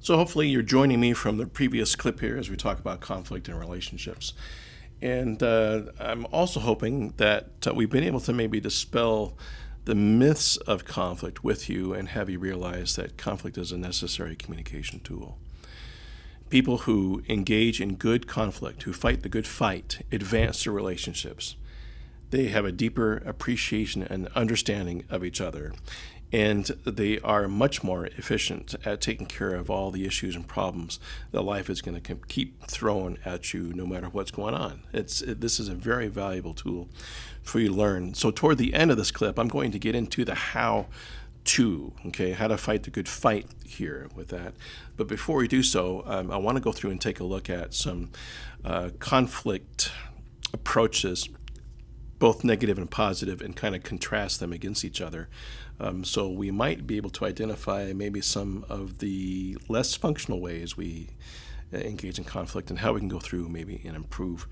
So hopefully you're joining me from the previous clip here as we talk about conflict in relationships. And I'm also hoping that we've been able to maybe dispel the myths of conflict with you and have you realize that conflict is a necessary communication tool. People who engage in good conflict, who fight the good fight, advance their relationships. They have a deeper appreciation and understanding of each other. And they are much more efficient at taking care of all the issues and problems that life is going to keep throwing at you no matter what's going on. This is a very valuable tool for you to learn. So toward the end of this clip, I'm going to get into the how to fight the good fight here with that. But before we do so, I want to go through and take a look at some conflict approaches, both negative and positive, and kind of contrast them against each other. So we might be able to identify maybe some of the less functional ways we engage in conflict and how we can go through maybe and improve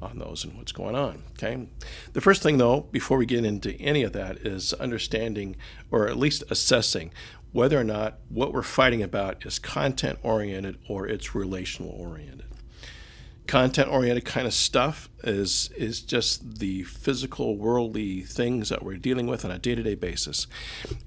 on those and what's going on. Okay. The first thing, though, before we get into any of that, is understanding, or at least assessing, whether or not what we're fighting about is content-oriented or it's relational-oriented. Content-oriented kind of stuff is just the physical, worldly things that we're dealing with on a day-to-day basis,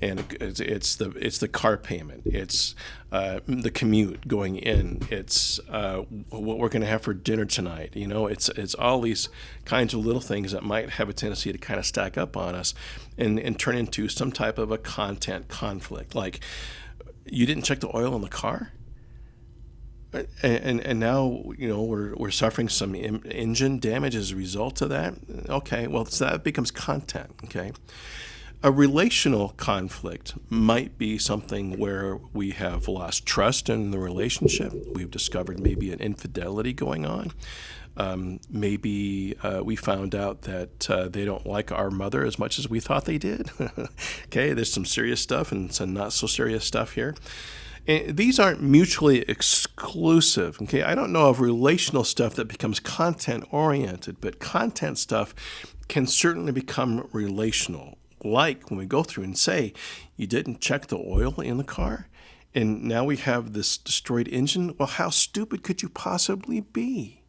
and it's the car payment, it's the commute going in, it's what we're going to have for dinner tonight. It's all these kinds of little things that might have a tendency to kind of stack up on us and turn into some type of a content conflict. Like, you didn't check the oil in the car. And now we're suffering some engine damage as a result of that. Okay, well, so that becomes content. Okay, a relational conflict might be something where we have lost trust in the relationship. We've discovered maybe an infidelity going on. Maybe we found out that they don't like our mother as much as we thought they did. Okay, there's some serious stuff and some not so serious stuff here. And these aren't mutually exclusive. Okay, I don't know of relational stuff that becomes content-oriented, but content stuff can certainly become relational. Like when we go through and say, you didn't check the oil in the car, and now we have this destroyed engine. Well, how stupid could you possibly be?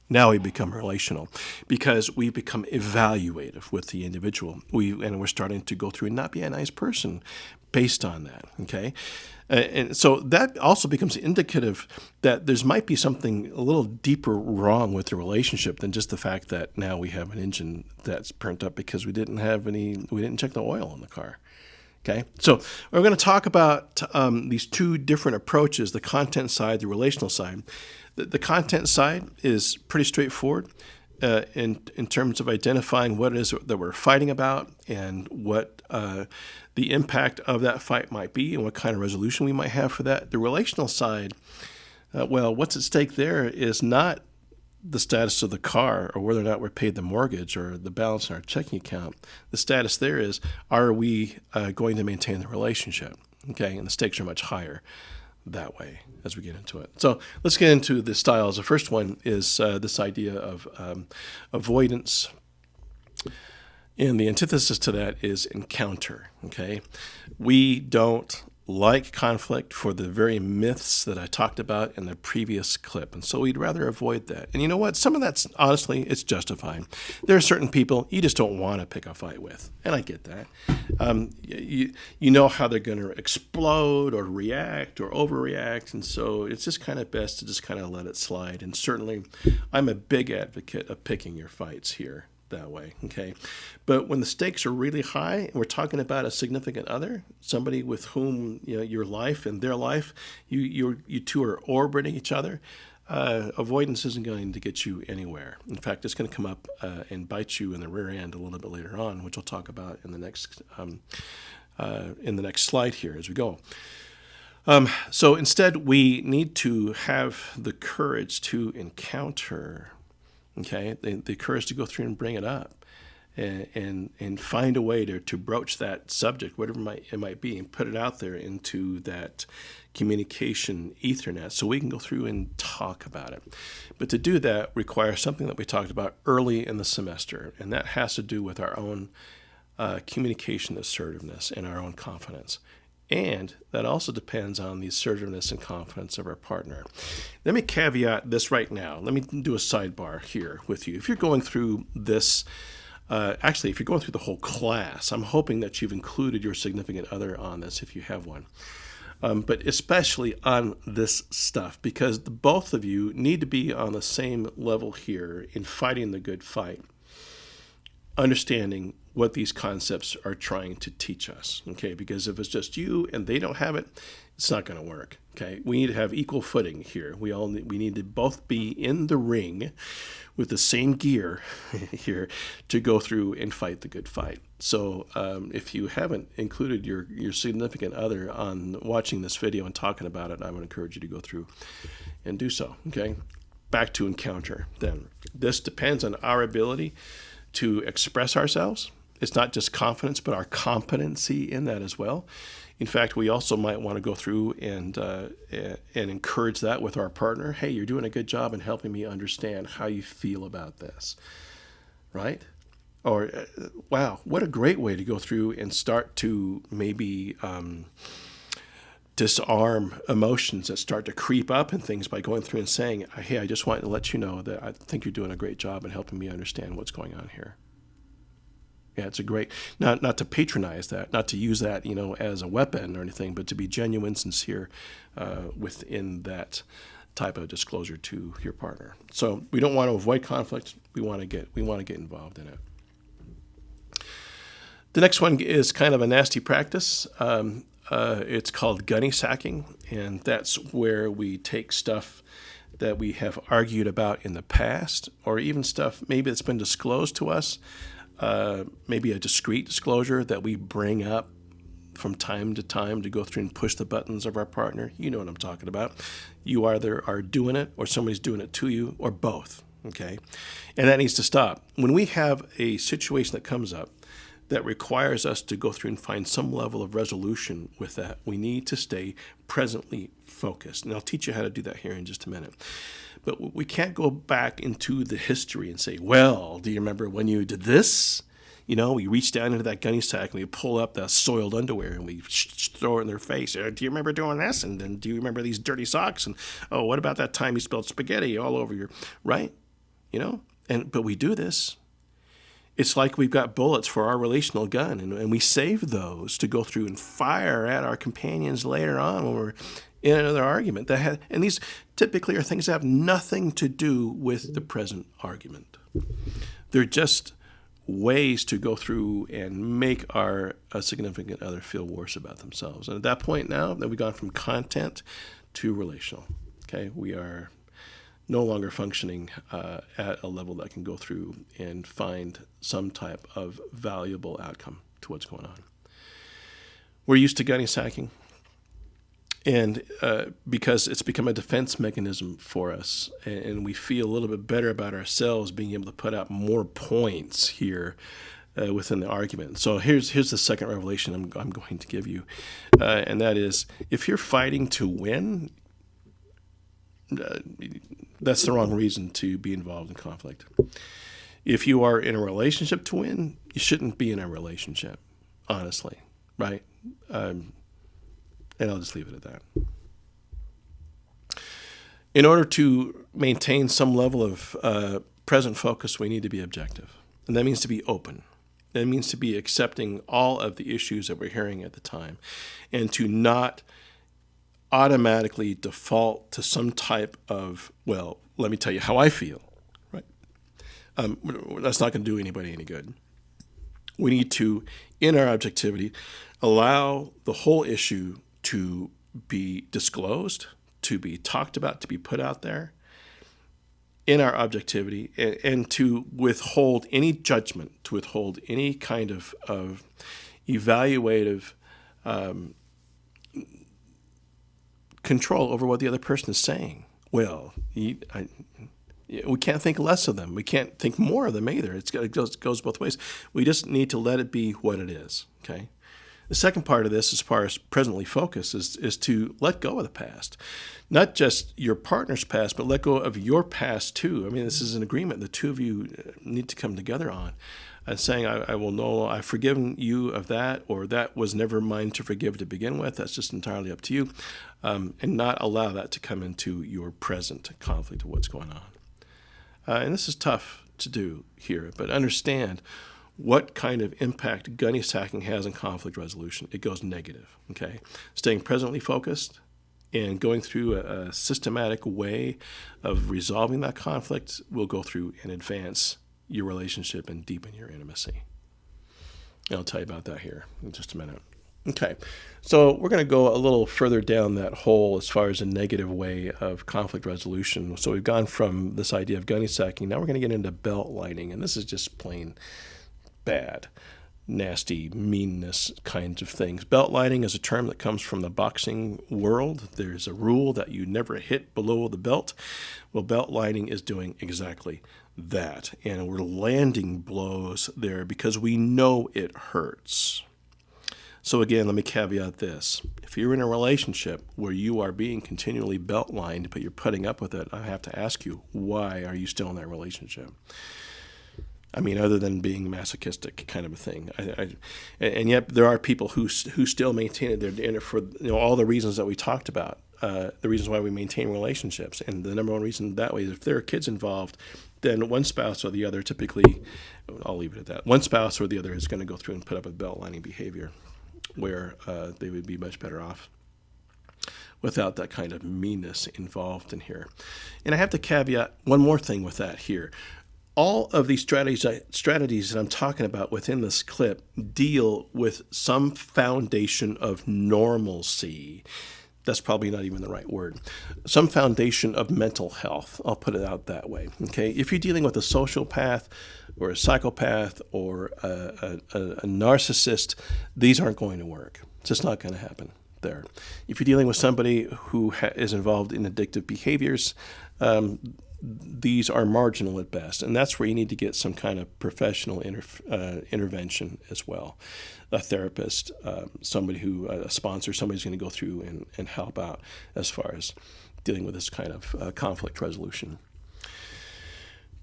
Now we become relational because we become evaluative with the individual. We're starting to go through and not be a nice person based on that. Okay, and so that also becomes indicative that there might be something a little deeper wrong with the relationship than just the fact that now we have an engine that's burnt up because we didn't check the oil in the car. Okay, so we're going to talk about these two different approaches: the content side, the relational side. The content side is pretty straightforward in terms of identifying what it is that we're fighting about and what the impact of that fight might be and what kind of resolution we might have for that. The relational side, what's at stake there is not the status of the car or whether or not we're paid the mortgage or the balance in our checking account. The status there is, are we going to maintain the relationship? Okay, and the stakes are much higher that way as we get into it. So let's get into the styles. The first one is this idea of avoidance. And the antithesis to that is encounter. Okay, we don't like conflict for the very myths that I talked about in the previous clip. And so we'd rather avoid that. And you know what? Some of that's, honestly, it's justified. There are certain people you just don't want to pick a fight with. And I get that. You know how they're going to explode or react or overreact. And so it's just kind of best to just kind of let it slide. And certainly I'm a big advocate of picking your fights here that way. Okay. But when the stakes are really high and we're talking about a significant other, somebody with whom your life and their life, you two are orbiting each other, avoidance isn't going to get you anywhere. In fact, it's going to come up and bite you in the rear end a little bit later on, which we'll talk about in the next slide here as we go. So instead, we need to have the courage to encounter. Okay, the courage to go through and bring it up and find a way to broach that subject, whatever it might be, and put it out there into that communication ethernet so we can go through and talk about it. But to do that requires something that we talked about early in the semester, and that has to do with our own communication assertiveness and our own confidence. And that also depends on the assertiveness and confidence of our partner. Let me caveat this right now. Let me do a sidebar here with you. If you're going through this, actually, if you're going through the whole class, I'm hoping that you've included your significant other on this if you have one. But especially on this stuff, because both of you need to be on the same level here in fighting the good fight, understanding what these concepts are trying to teach us, okay? Because if it's just you and they don't have it, it's not going to work, okay? We need to have equal footing here. We need to both be in the ring with the same gear here to go through and fight the good fight. So if you haven't included your significant other on watching this video and talking about it, I would encourage you to go through and do so, okay? Back to encounter then. This depends on our ability to express ourselves. It's not just confidence, but our competency in that as well. In fact, we also might want to go through and encourage that with our partner. Hey, you're doing a good job in helping me understand how you feel about this, right? Or, wow, what a great way to go through and start to maybe disarm emotions that start to creep up and things by going through and saying, hey, I just wanted to let you know that I think you're doing a great job in helping me understand what's going on here. Yeah, it's a great, not to patronize that, not to use that, as a weapon or anything, but to be genuine, sincere within that type of disclosure to your partner. So we don't want to avoid conflict. We want to get involved in it. The next one is kind of a nasty practice. It's called Gunny sacking, and that's where we take stuff that we have argued about in the past, or even stuff maybe that's been disclosed to us, maybe a discrete disclosure that we bring up from time to time to go through and push the buttons of our partner. You know what I'm talking about. You either are doing it or somebody's doing it to you, or both, okay? And that needs to stop. When we have a situation that comes up that requires us to go through and find some level of resolution with that, we need to stay presently focused. And I'll teach you how to do that here in just a minute. But we can't go back into the history and say, well, do you remember when you did this? We reach down into that gunny sack and we pull up the soiled underwear and we throw it in their face. Do you remember doing this? And then do you remember these dirty socks? And, oh, what about that time you spilled spaghetti all over your, right? But we do this. It's like we've got bullets for our relational gun, and we save those to go through and fire at our companions later on when we're in another argument. And these typically are things that have nothing to do with the present argument. They're just ways to go through and make our significant other feel worse about themselves. And at that point now, that we've gone from content to relational. Okay, we are no longer functioning at a level that can go through and find some type of valuable outcome to what's going on. We're used to gunny sacking, and because it's become a defense mechanism for us, and we feel a little bit better about ourselves being able to put out more points here within the argument. So here's the second revelation I'm going to give you, and that is, if you're fighting to win, that's the wrong reason to be involved in conflict. If you are in a relationship to win, you shouldn't be in a relationship, honestly, right? And I'll just leave it at that. In order to maintain some level of present focus, we need to be objective. And that means to be open. That means to be accepting all of the issues that we're hearing at the time, and to not automatically default to some type of, well, let me tell you how I feel, right? That's not going to do anybody any good. We need to, in our objectivity, allow the whole issue to be disclosed, to be talked about, to be put out there in our objectivity, and to withhold any judgment, to withhold any kind of evaluative control over what the other person is saying. Well, we can't think less of them. We can't think more of them either. It goes both ways. We just need to let it be what it is, okay? The second part of this, as far as presently focus, is to let go of the past. Not just your partner's past, but let go of your past too. I mean, this is an agreement the two of you need to come together on. saying, I will know, I've forgiven you of that, or that was never mine to forgive to begin with. That's just entirely up to you. And not allow that to come into your present conflict of what's going on. And this is tough to do here, but understand what kind of impact gunny sacking has on conflict resolution. It goes negative, okay? Staying presently focused and going through a systematic way of resolving that conflict will go through and advance your relationship and deepen your intimacy. And I'll tell you about that here in just a minute. Okay, so we're going to go a little further down that hole as far as a negative way of conflict resolution. So we've gone from this idea of gunny sacking. Now we're going to get into beltlining, and this is just plain bad, nasty, meanness kinds of things. Beltlining is a term that comes from the boxing world. There's a rule that you never hit below the belt. Well, beltlining is doing exactly that, and we're landing blows there because we know it hurts. So again, let me caveat this. If you're in a relationship where you are being continually belt-lined, but you're putting up with it, I have to ask you, why are you still in that relationship? I mean, other than being masochistic kind of a thing. And yet there are people who still maintain it. They're in it for all the reasons that we talked about, the reasons why we maintain relationships. And the number one reason that way is if there are kids involved, then one spouse or the other typically, I'll leave it at that, one spouse or the other is going to go through and put up with belt-lining behavior, where they would be much better off without that kind of meanness involved in here. And I have to caveat one more thing with that here. All of these strategies that I'm talking about within this clip deal with some foundation of normalcy. That's probably not even the right word. Some foundation of mental health. I'll put it out that way. Okay, if you're dealing with a sociopath or a psychopath or a narcissist, these aren't going to work. It's just not going to happen there. If you're dealing with somebody who is involved in addictive behaviors, these are marginal at best, and that's where you need to get some kind of professional intervention as well. A therapist, somebody a sponsor, somebody's going to go through and help out as far as dealing with this kind of conflict resolution.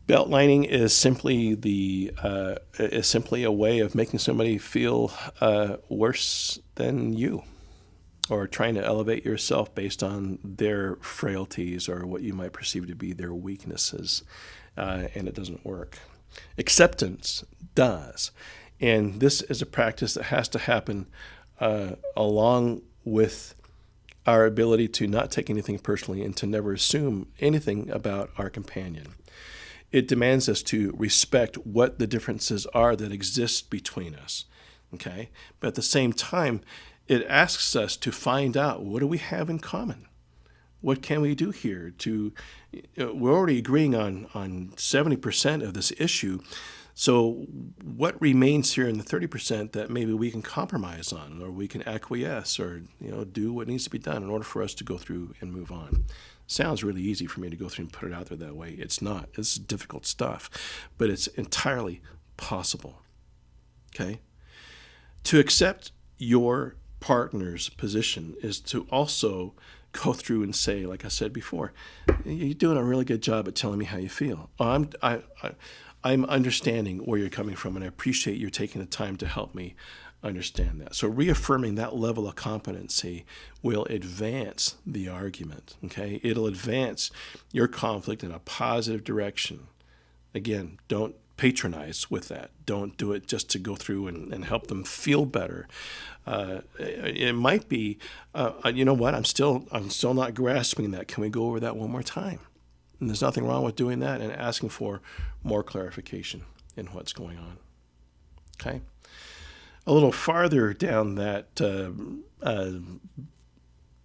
Beltlining is simply a way of making somebody feel worse than you, or trying to elevate yourself based on their frailties or what you might perceive to be their weaknesses, and it doesn't work. Acceptance does, and this is a practice that has to happen along with our ability to not take anything personally and to never assume anything about our companion. It demands us to respect what the differences are that exist between us, okay? But at the same time, it asks us to find out, what do we have in common? What can we do here? We're already agreeing on 70% of this issue, so what remains here in the 30% that maybe we can compromise on, or we can acquiesce, or do what needs to be done in order for us to go through and move on? Sounds really easy for me to go through and put it out there that way. It's not. It's difficult stuff, but it's entirely possible. Okay? To accept your partner's position is to also go through and say, like I said before, you're doing a really good job at telling me how you feel. I'm understanding where you're coming from, and I appreciate you taking the time to help me understand that. So reaffirming that level of competency will advance the argument, okay? It'll advance your conflict in a positive direction. Again, don't patronize with that. Don't do it just to go through and help them feel better. It might be, you know what, I'm still not grasping that. Can we go over that one more time? And there's nothing wrong with doing that and asking for more clarification in what's going on. Okay? A little farther down that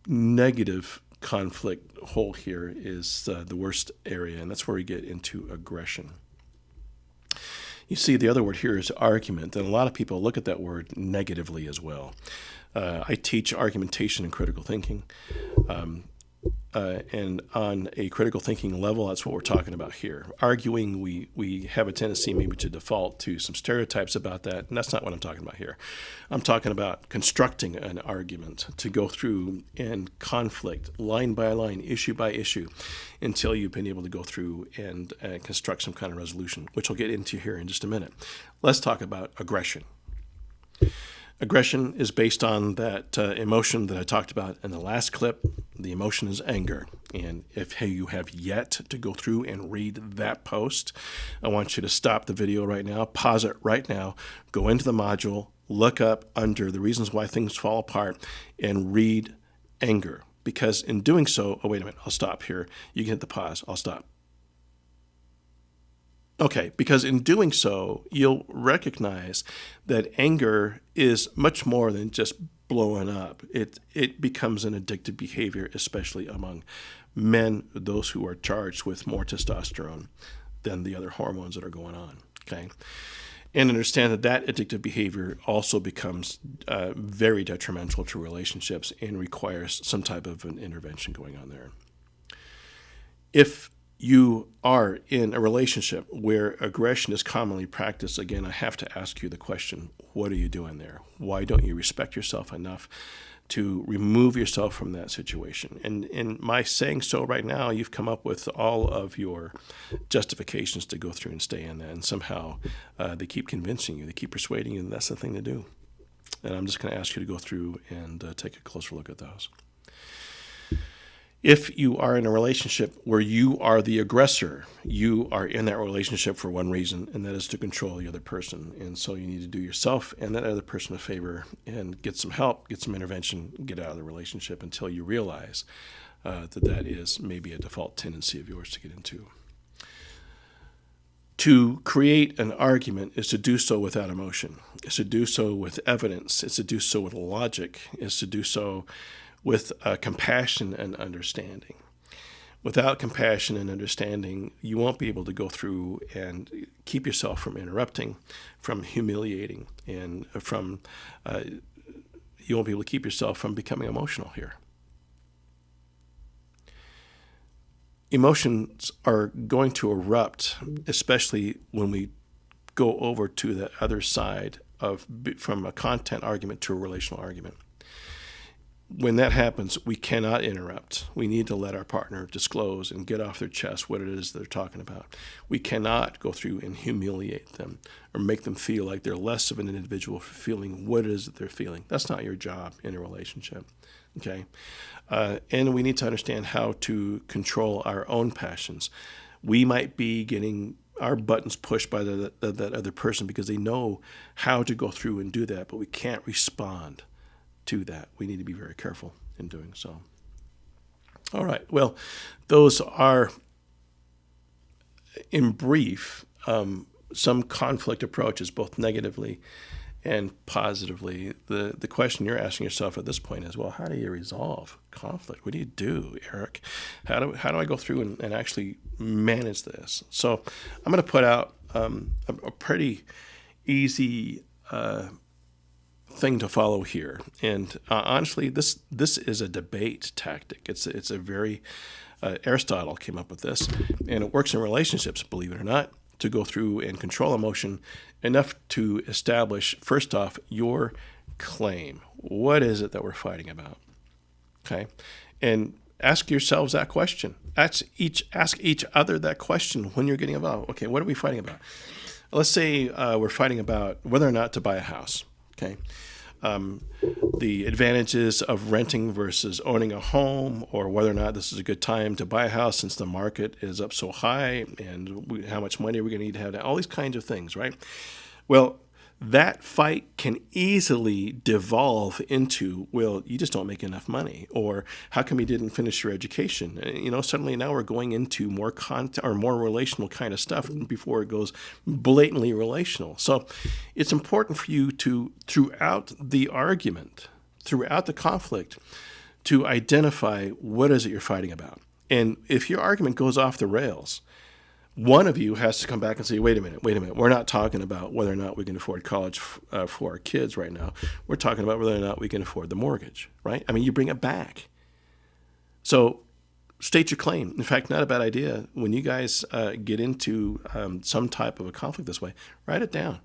negative conflict hole here is the worst area, and that's where we get into aggression. You see, the other word here is argument, and a lot of people look at that word negatively as well. I teach argumentation and critical thinking. And on a critical thinking level, that's what we're talking about here. Arguing, we have a tendency maybe to default to some stereotypes about that, and that's not what I'm talking about here. I'm talking about constructing an argument to go through and conflict line by line, issue by issue, until you've been able to go through and construct some kind of resolution, which I'll get into here in just a minute. Let's talk about aggression. Aggression is based on that emotion that I talked about in the last clip. The emotion is anger. And if you have yet to go through and read that post, I want you to stop the video right now, pause it right now, go into the module, look up under the reasons why things fall apart, and read anger. Because in doing so, oh, wait a minute, I'll stop here. You can hit the pause. I'll stop. Okay, because in doing so, you'll recognize that anger is much more than just blowing up. It becomes an addictive behavior, especially among men, those who are charged with more testosterone than the other hormones that are going on. Okay, and understand that that addictive behavior also becomes very detrimental to relationships and requires some type of an intervention going on there. If you are in a relationship where aggression is commonly practiced, again, I have to ask you the question, what are you doing there? Why don't you respect yourself enough to remove yourself from that situation? And in my saying so right now, you've come up with all of your justifications to go through and stay in that. And somehow they keep convincing you, they keep persuading you that that's the thing to do. And I'm just going to ask you to go through and take a closer look at those. If you are in a relationship where you are the aggressor, you are in that relationship for one reason, and that is to control the other person. And so you need to do yourself and that other person a favor and get some help, get some intervention, get out of the relationship until you realize that is maybe a default tendency of yours to get into. To create an argument is to do so without emotion. It's to do so with evidence. It's to do so with logic. It's to do so with compassion and understanding. Without compassion and understanding, you won't be able to go through and keep yourself from interrupting, from humiliating, and you won't be able to keep yourself from becoming emotional here. Emotions are going to erupt, especially when we go over to the other side from a content argument to a relational argument. When that happens, we cannot interrupt. We need to let our partner disclose and get off their chest what it is they're talking about. We cannot go through and humiliate them or make them feel like they're less of an individual for feeling what it is that they're feeling. That's not your job in a relationship, okay? And we need to understand how to control our own passions. We might be getting our buttons pushed by that other person because they know how to go through and do that, but we can't respond to that. We need to be very careful in doing so. All right. Well, those are, in brief, some conflict approaches, both negatively and positively. The question you're asking yourself at this point is, well, how do you resolve conflict? What do you do, Eric? How do I go through and actually manage this? So I'm going to put out a pretty easy thing to follow here. And honestly, this is a debate tactic. It's a very Aristotle came up with this, and it works in relationships, believe it or not, to go through and control emotion enough to establish, first off, your claim. What is it that we're fighting about? Okay, and ask yourselves that question. Ask each other that question when you're getting involved. Okay, what are we fighting about? Let's say we're fighting about whether or not to buy a house. Okay, the advantages of renting versus owning a home, or whether or not this is a good time to buy a house since the market is up so high, and how much money are we going to need to have, all these kinds of things, right? Well, that fight can easily devolve into, well, you just don't make enough money, or how come you didn't finish your education? Suddenly now we're going into more content or more relational kind of stuff before it goes blatantly relational. So it's important for you to, throughout the argument, throughout the conflict, to identify what is it you're fighting about. And if your argument goes off the rails, one of you has to come back and say, wait a minute, we're not talking about whether or not we can afford college for our kids right now. We're talking about whether or not we can afford the mortgage, right? I mean, you bring it back. So state your claim. In fact, not a bad idea. When you guys get into some type of a conflict this way, write it down.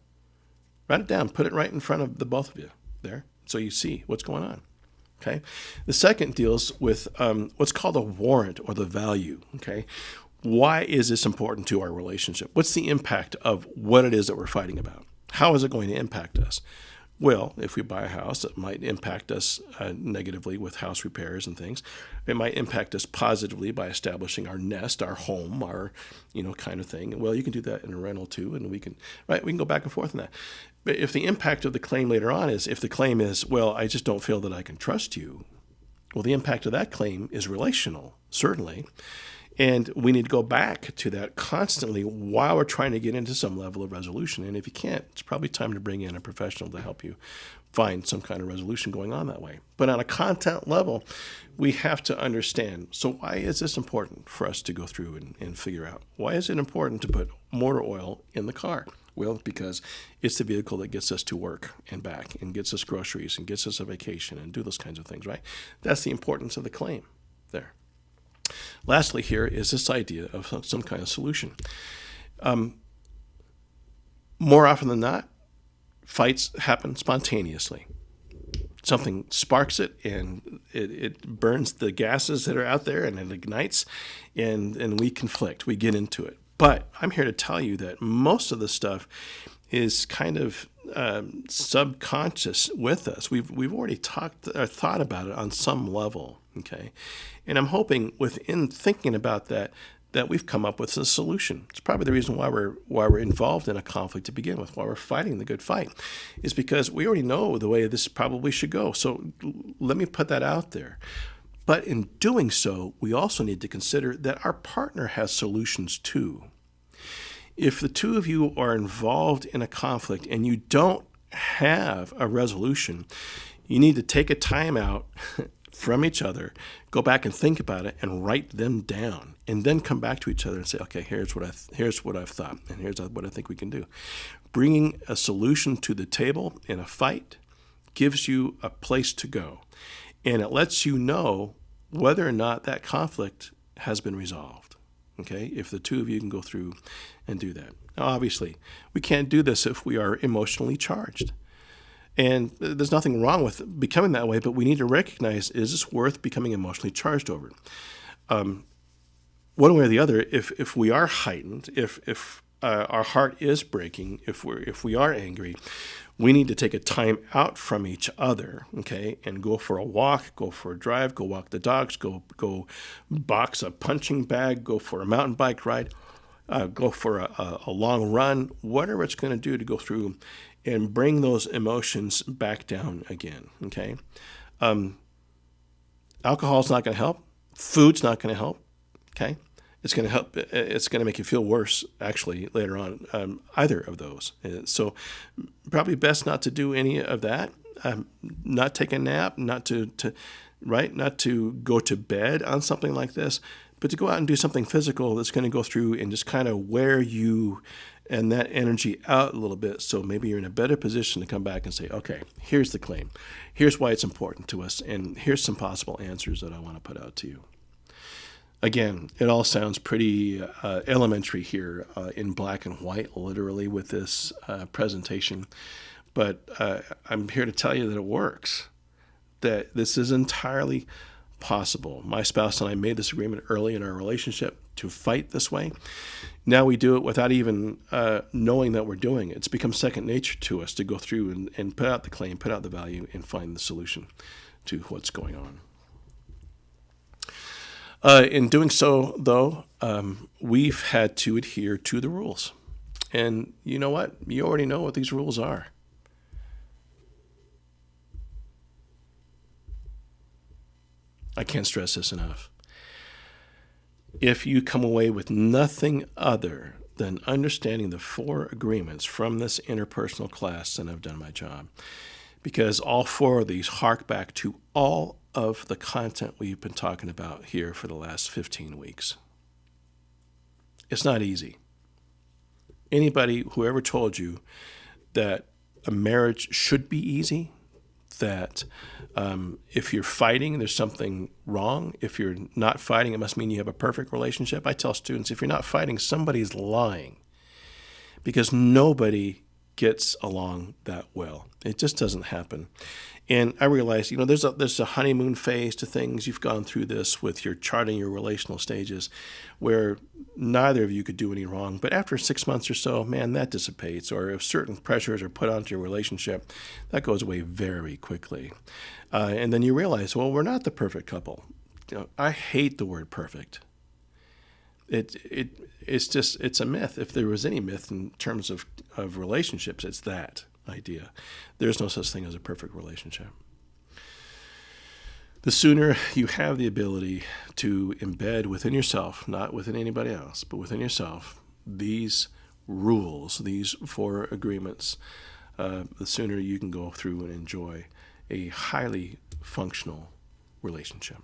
Write it down. Put it right in front of the both of you there so you see what's going on. Okay. The second deals with what's called a warrant or the value. Okay. Why is this important to our relationship? What's the impact of what it is that we're fighting about? How is it going to impact us? Well, if we buy a house, it might impact us negatively with house repairs and things. It might impact us positively by establishing our nest, our home, our, kind of thing. Well, you can do that in a rental too, and we can go back and forth on that. But if the impact of the claim later on is, if the claim is, well, I just don't feel that I can trust you, well, the impact of that claim is relational, certainly. And we need to go back to that constantly while we're trying to get into some level of resolution. And if you can't, it's probably time to bring in a professional to help you find some kind of resolution going on that way. But on a content level, we have to understand, so why is this important for us to go through and figure out? Why is it important to put motor oil in the car? Well, because it's the vehicle that gets us to work and back and gets us groceries and gets us a vacation and do those kinds of things, right? That's the importance of the claim there. Lastly, here is this idea of some kind of solution. More often than not, fights happen spontaneously. Something sparks it, and it burns the gases that are out there, and it ignites, and we conflict. We get into it. But I'm here to tell you that most of the stuff is kind of subconscious with us. We've already talked or thought about it on some level, okay? And I'm hoping within thinking about that we've come up with a solution. It's probably the reason why we're involved in a conflict to begin with, why we're fighting the good fight, is because we already know the way this probably should go. So let me put that out there. But in doing so, we also need to consider that our partner has solutions too. If the two of you are involved in a conflict and you don't have a resolution, you need to take a time out from each other, go back and think about it and write them down, and then come back to each other and say, okay, here's what I've thought, and here's what I think we can do. Bringing a solution to the table in a fight gives you a place to go, and it lets you know whether or not that conflict has been resolved. Okay, if the two of you can go through and do that. Now, obviously, we can't do this if we are emotionally charged. And there's nothing wrong with becoming that way, but we need to recognize, is this worth becoming emotionally charged over? One way or the other, if we are heightened, if our heart is breaking, if we are angry, we need to take a time out from each other, okay, and go for a walk, go for a drive, go walk the dogs, go box a punching bag, go for a mountain bike ride, go for a long run, whatever it's going to do to go through and bring those emotions back down again, okay? Alcohol's not going to help. Food's not going to help, okay? It's going to help. It's going to make you feel worse, actually, later on, either of those. So probably best not to do any of that, not take a nap, not to go to bed on something like this, but to go out and do something physical that's going to go through and just kind of wear you and that energy out a little bit, so maybe you're in a better position to come back and say, okay, here's the claim. Here's why it's important to us, and here's some possible answers that I want to put out to you. Again, it all sounds pretty elementary here in black and white, literally, with this presentation. But I'm here to tell you that it works, that this is entirely possible. My spouse and I made this agreement early in our relationship to fight this way. Now we do it without even knowing that we're doing it. It's become second nature to us to go through and put out the claim, put out the value, and find the solution to what's going on. In doing so, though, we've had to adhere to the rules. And you know what? You already know what these rules are. I can't stress this enough. If you come away with nothing other than understanding the 4 agreements from this interpersonal class, then I've done my job. Because all 4 of these hark back to all of the content we've been talking about here for the last 15 weeks. It's not easy. Anybody who ever told you that a marriage should be easy, that if you're fighting, there's something wrong. If you're not fighting, it must mean you have a perfect relationship. I tell students, if you're not fighting, somebody's lying, because nobody gets along that well. It just doesn't happen. And I realized, there's a honeymoon phase to things. You've gone through this with your charting your relational stages where neither of you could do any wrong. But after 6 months or so, man, that dissipates. Or if certain pressures are put onto your relationship, that goes away very quickly. And then you realize, well, we're not the perfect couple. I hate the word perfect. It's a myth. If there was any myth in terms of relationships, it's that idea. There's no such thing as a perfect relationship. The sooner you have the ability to embed within yourself, not within anybody else, but within yourself, these rules, these 4 agreements, the sooner you can go through and enjoy a highly functional relationship.